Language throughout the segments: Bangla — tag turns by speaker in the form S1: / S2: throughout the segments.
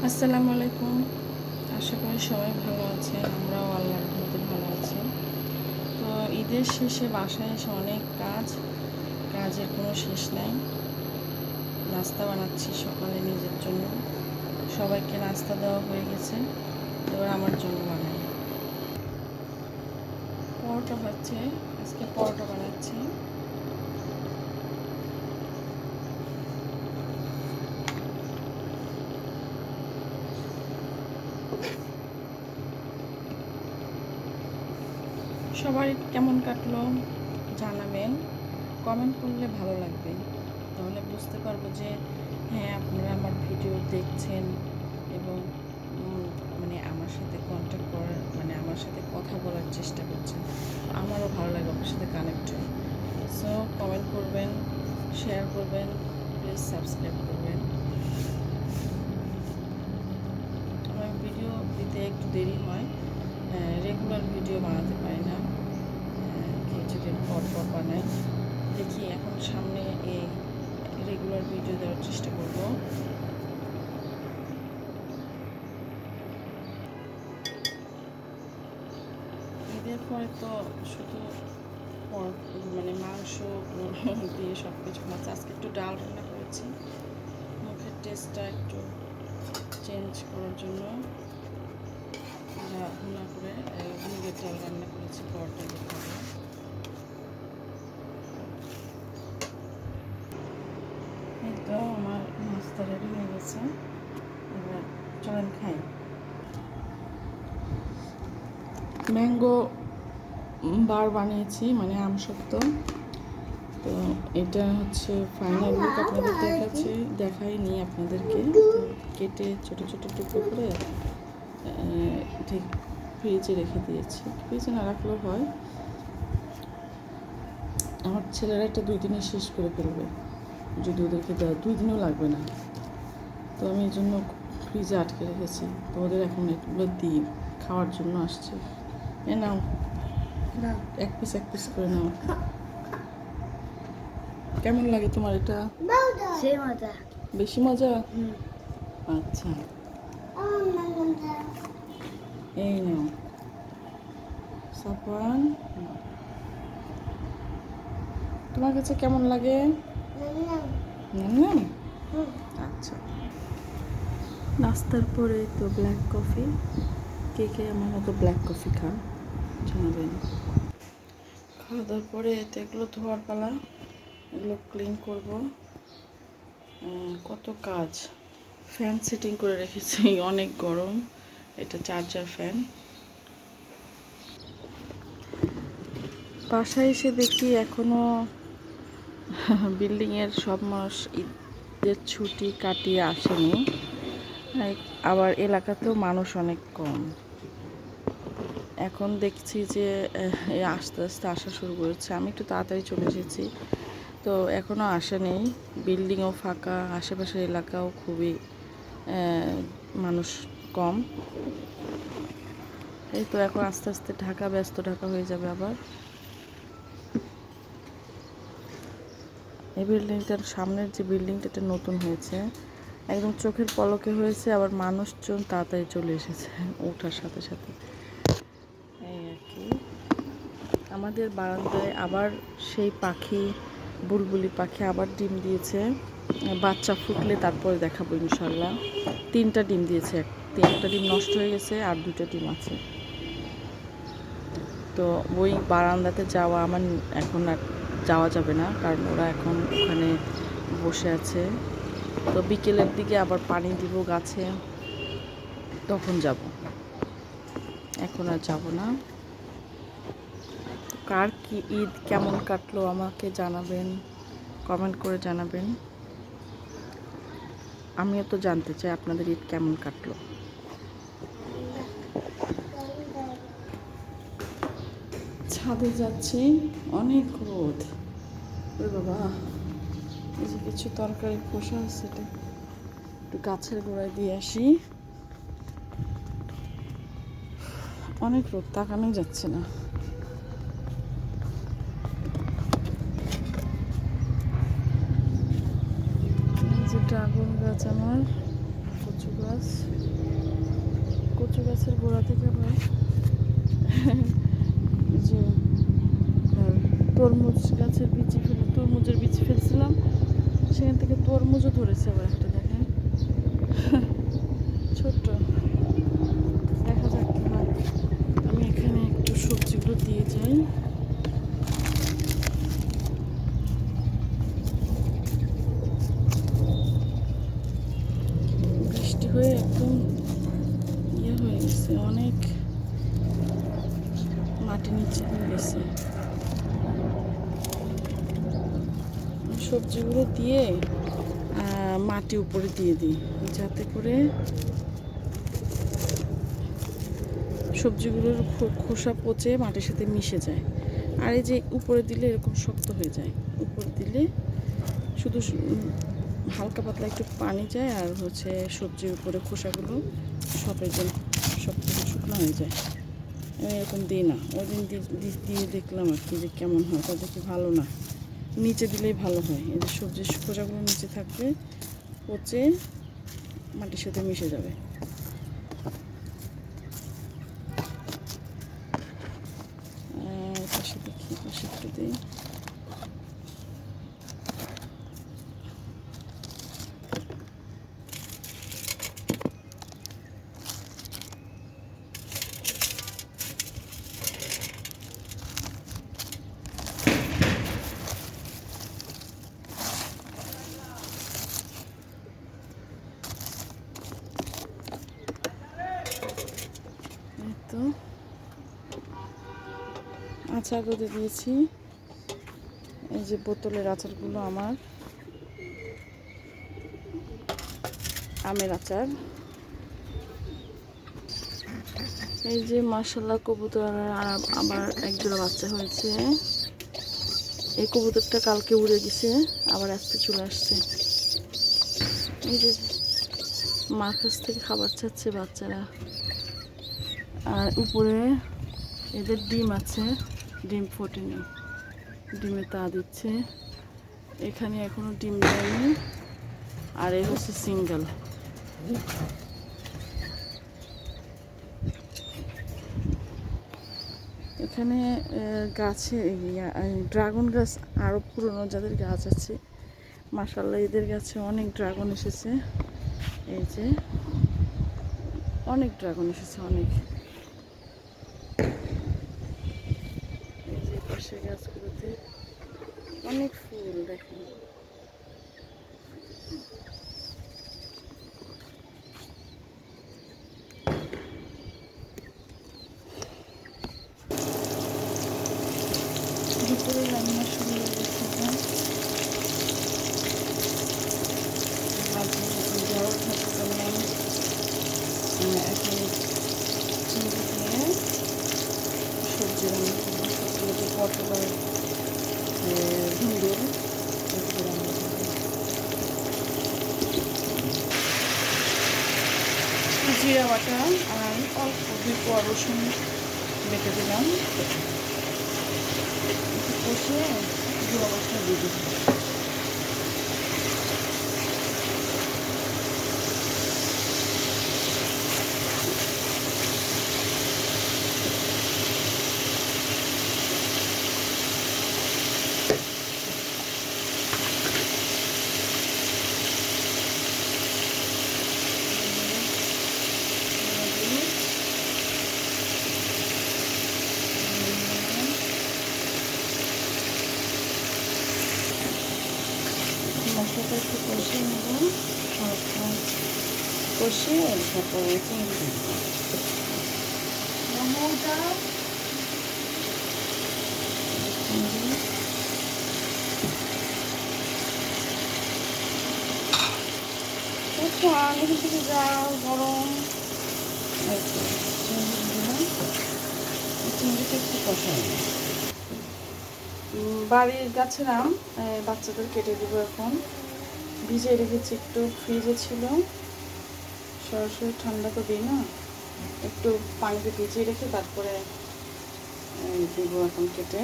S1: আসসালামু আলাইকুম। আশা করি সবাই ভালো আছেন, আমরাও আল্লাহর রহমতে ভালো আছি। তো ঈদের শেষে বাসায় এসে অনেক কাজের কোনো শেষ নাই। নাস্তা বানাচ্ছি সকালে নিজের জন্য, সবাইকে নাস্তা দেওয়া হয়ে গেছে, এবার আমার জন্য বানাই। পরোটা হচ্ছে, আজকে পরোটা বানাচ্ছি। সবার ঈদ কেমন কাটলো জানাবেন, কমেন্ট করলে ভালো লাগবে, তাহলে বুঝতে পারবো যে হ্যাঁ আপনারা আমার ভিডিও দেখছেন এবং মানে আমার সাথে কন্ট্যাক্ট করার মানে আমার সাথে কথা বলার চেষ্টা করছেন। আমারও ভালো লাগে আপনার সাথে কানেক্ট হয়ে। সো কমেন্ট করবেন, শেয়ার করবেন, প্লিজ সাবস্ক্রাইব করবেন। আমার ভিডিও দিতে একটু দেরি হয়, রেগুলার ভিডিও বানাতে পারি না, কিছুদিন পর পর বানাই। দেখি এখন সামনে এই রেগুলার ভিডিও দেওয়ার চেষ্টা করব। ঈদের পরে তো শুধু মানে মাংস দিয়ে সব কিছু খাচ্ছি। আজকে একটু ডাল রান্না করেছি, মুখের টেস্টটা একটু চেঞ্জ করার জন্য রান্না করে মুগের ডাল রান্না করেছি, পরোটা দিয়ে খাবো। এই তো আমার নাস্তা রেডি হয়ে গেছে, এবার চলেন খাই। ম্যাঙ্গো বার বানিয়েছি, মানে আমসত্ত্ব। তো এটা হচ্ছে ফাইনাল লুক, আপনাদের দেখাইনি আপনাদেরকে। তো কেটে ছোট ছোট টুকরো করে ঠিক ফ্রিজে রেখে দিয়েছি। ফ্রিজে না রাখলেও হয়, আমার ছেলেরা এটা 2 দিনে শেষ করে ফেলবে যদি ওদেরকে দেওয়া, 2 দিনও লাগবে না। তো আমি এই জন্য ফ্রিজে আটকে রেখেছি। তো ওদের এখন এগুলো দিই, খাওয়ার জন্য আসছে। এ নাও, এক পিস করে নাও। কেমন লাগে তোমার এটা? বেশি মজা? আচ্ছা, এই নাও সাফওয়ান, তোমার কাছে কেমন লাগে? আচ্ছা। নাস্তার পরে তো ব্ল্যাক কফি, কে কে আমার মতো ব্ল্যাক কফি খান জানাবেন। খাওয়া দাওয়ার পরে তো এগুলো ধোয়ার পালা, এগুলো ক্লিন করব। কত কাজ। ফ্যান সেটিং করে রেখেছি, অনেক গরম, এটা চার্জার ফ্যান। বাসায় এসে দেখি এখনও বিল্ডিংয়ের সব মানুষ ঈদের ছুটি কাটিয়ে আসেনি, আবার এলাকাতেও মানুষ অনেক কম। এখন দেখছি যে আস্তে আস্তে আসা শুরু করেছে। আমি একটু তাড়াতাড়ি চলে এসেছি, তো এখনও আসেনি। বিল্ডিংও ফাঁকা, আশেপাশের এলাকাও খুবই মানুষ কম। এই তো এখন আস্তে আস্তে ব্যস্ত ঢাকা হয়ে যাবে আবার। এই বিল্ডিংটার সামনের যে বিল্ডিংটা, এটা নতুন হয়েছে, একদম চোখের পলকে হয়েছে, আবার মানুষজন তাড়াতাড়ি চলে এসেছে ওঠার সাথে সাথে। এই আর কি। আমাদের বারান্দায় আবার সেই পাখি, বুলবুলি পাখি আবার ডিম দিয়েছে। বাচ্চা ফুটলে তারপরে দেখাবো ইনশাল্লাহ। 3টা ডিম দিয়েছে, একটা ডিম নষ্ট হয়ে গেছে, আর 2টা ডিম আছে। তো ওই বারান্দাতে যাওয়া আমার এখন আর যাওয়া যাবে না, কারণ ওরা এখন ওখানে বসে আছে। তো বিকেলের দিকে আবার পানি দিব গাছে, তখন যাব, এখন আর যাব না। কার কি ঈদ কেমন কাটলো আমাকে জানাবেন, কমেন্ট করে জানাবেন। আমিও তো জানতে চাই আপনাদের ঈদ কেমন কাটলো। ছাদে যাচ্ছি, অনেক রোদ। ওরে বাবা, এই যে কিছু তরকারি পোষা আছে, এটা একটু গাছের গোড়ায় দিয়ে আসি। অনেক রোদ, তাকানোই যাচ্ছে না। এই যে ড্রাগন গাছ, আমার কচু গাছ। গাছ, কচু গাছের গোড়া থেকে আবার যে তরমুজ গাছের তরমুজের বীজ ফেলছিলাম, সেখান থেকে তরমুজও ধরেছে আবার একটা, দেখেন ছোট্ট। দেখা যাক কি হয়। আমি এখানে একটু সবজিগুলো দিয়ে যাই। বৃষ্টি হয়ে একদম ইয়ে হয়ে গেছে, অনেক মাটি নিচে হয়ে গেছে। সবজিগুলো দিয়ে মাটি উপরে দিয়ে দিই, যাতে করে সবজিগুলোর খোসা পচে মাটির সাথে মিশে যায়। আর এই যে উপরে দিলে এরকম শক্ত হয়ে যায়, উপরে দিলে শুধু হালকা পাতলা একটু পানি যায়, আর হচ্ছে সবজির উপরে খোসাগুলো সব একদম শক্ত শুকনো হয়ে যায়। এরকম দিই না, ওই দিন দিয়ে দেখলাম আর কি যে কেমন হয়, তা দেখি ভালো না, নিচে দিলেই ভালো হয়। এই যে সবজির খোসাগুলো নিচে থাকবে, পচে মাটির সাথে মিশে যাবে। পাশে দেখি, পাশে একটু দিই। তো আচার রোদে দিয়েছি, এই যে বোতলের আচারগুলো আমার, আমের আচার। এই যে মাশাআল্লাহ কবুতর আবার একজোড়া বাচ্চা হয়েছে। এই কবুতরটা কালকে উড়ে গেছে, আবার আজকে চলে আসছে। এই যে মার কাছ থেকে খাবার চাচ্ছে বাচ্চারা। আর উপরে এদের ডিম আছে, ডিম ফোটেনি, ডিমে তা দিচ্ছে। এখানে এখনো ডিম দেয়নি। আর এ হচ্ছে সিঙ্গেল। এখানে গাছে ড্রাগন গাছ আরও পুরনো যাদের গাছ আছে, মাশাআল্লাহ এদের গাছে অনেক ড্রাগন এসেছে। এই যে অনেক ড্রাগন এসেছে, অনেক। এই যে পাশের গাছগুলোতে অনেক ফুল, দেখেন। দুপুরে রান্না শুরু হয়ে গেছে, জ্বর থাকতে যেমন এখন চিংড়ি দিয়ে সবজি রান্না করবো, সবজিগুলো পটল আর ভিন্ডির এগুলো রান্না করবো। জিরা বাটা আর অল্প দুই কোয়া রসুন বেটে দিলাম, কষে জিরা বাটা দিয়ে দিলাম। মশলাটা একটু কষিয়ে নেব, হালকা কষিয়ে তারপরে চিংড়ি আগে থেকে জাল গরম, চিংড়ি দিলাম, চিংড়িটা একটু কষাই। বাড়ির গাছের আম বাচ্চাদের কেটে দিব এখন। ভিজে রেখেছি, একটু ফ্রিজে ছিল, সরাসরি ঠান্ডা তো দিই না, একটু পানিতে ভিজিয়ে রেখে তারপরে দিব এখন কেটে।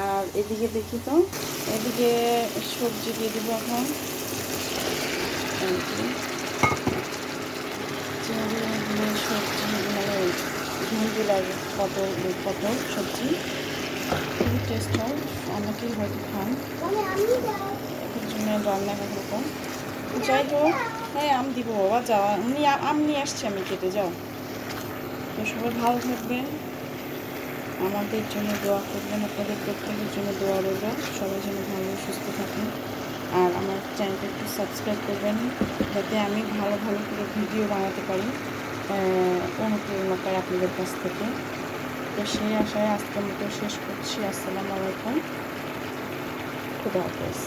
S1: আর এদিকে দেখি তো, এদিকে সবজি দিয়ে দিব এখন। আর পটল সবজি খুবই টেস্ট হয়, অনেকেই হয়তো খান, এর জন্য রান্না এরকম। যাই হোক, হ্যাঁ আম দিব বাবা, যাওয়া আম নিয়ে আসছি আমি কেটে, যাও। তো সবাই ভালো থাকবেন, আমাদের জন্য দোয়া করবেন, আপনাদের প্রত্যেকের জন্য দোয়া রইল, সবাই যেন ভালো সুস্থ থাকেন। আর আমার চ্যানেলটা একটু সাবস্ক্রাইব করবেন, যাতে আমি ভালো ভালো করে ভিডিও বানাতে পারি, অনুপ্রেরণা পাই আপনাদের কাছ থেকে। তো সেই আশায় আজকের মতো শেষ করছি। আসসালামু আলাইকুম, খুদা হাফেজ।